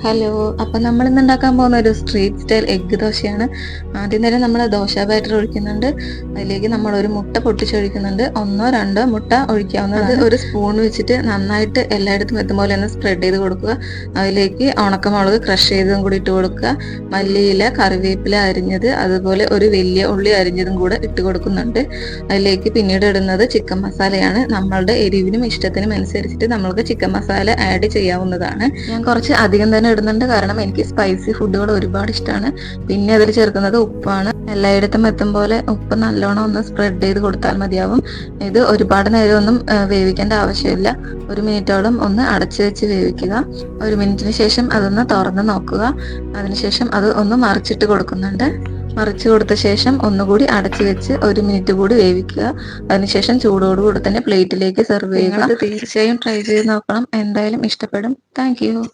Hello, അപ്പം നമ്മളിന്ന് ഉണ്ടാക്കാൻ പോകുന്ന ഒരു സ്ട്രീറ്റ് സ്റ്റൈൽ എഗ്ഗ് ദോശയാണ്. ആദ്യം തന്നെ നമ്മൾ ദോശ ബാറ്റർ ഒഴിക്കുന്നുണ്ട്. അതിലേക്ക് നമ്മൾ ഒരു മുട്ട പൊട്ടിച്ചൊഴിക്കുന്നുണ്ട്. 1-2 മുട്ട ഒഴിക്കാവുന്നത്. അത് ഒരു സ്പൂൺ വെച്ചിട്ട് നന്നായിട്ട് എല്ലായിടത്തും എത്തുമ്പോൾ ഒന്ന് സ്പ്രെഡ് ചെയ്ത് കൊടുക്കുക. അതിലേക്ക് ഉണക്കമുളക് ക്രഷ് ചെയ്തതും കൂടി ഇട്ട് കൊടുക്കുക. മല്ലിയില, കറിവേപ്പില അരിഞ്ഞത്, അതുപോലെ ഒരു വലിയ ഉള്ളി അരിഞ്ഞതും കൂടെ ഇട്ട് കൊടുക്കുന്നുണ്ട്. അതിലേക്ക് പിന്നീട് ഇടുന്നത് ചിക്കൻ മസാലയാണ്. നമ്മളുടെ എരിവിനും ഇഷ്ടത്തിനും അനുസരിച്ചിട്ട് നമ്മൾക്ക് ചിക്കൻ മസാല ആഡ് ചെയ്യാവുന്നതാണ്. ഞാൻ കുറച്ച് അധികം തന്നെ ഇടുന്നുണ്ട്, കാരണം എനിക്ക് സ്പൈസി ഫുഡുകൾ ഒരുപാട് ഇഷ്ടമാണ്. പിന്നെ അതിൽ ചേർക്കുന്നത് ഉപ്പാണ്. എല്ലായിടത്തും എത്തും പോലെ ഉപ്പ് നല്ലോണം ഒന്ന് സ്പ്രെഡ് ചെയ്ത് കൊടുത്താൽ മതിയാവും. ഇത് ഒരുപാട് നേരമൊന്നും വേവിക്കേണ്ട ആവശ്യമില്ല. 1 മിനിറ്റോളം ഒന്ന് അടച്ചു വെച്ച് വേവിക്കുക. 1 മിനിറ്റിന് ശേഷം അതൊന്ന് തുറന്ന് നോക്കുക. അതിനുശേഷം അത് ഒന്ന് മറിച്ചിട്ട് കൊടുക്കുന്നുണ്ട്. മറിച്ച് കൊടുത്ത ശേഷം ഒന്നുകൂടി അടച്ചു വെച്ച് 1 മിനിറ്റ് കൂടി വേവിക്കുക. അതിനുശേഷം ചൂടോടുകൂടി തന്നെ പ്ലേറ്റിലേക്ക് സെർവ് ചെയ്യുക. അത് തീർച്ചയായും ട്രൈ ചെയ്ത് നോക്കണം, എന്തായാലും ഇഷ്ടപ്പെടും. Thank you.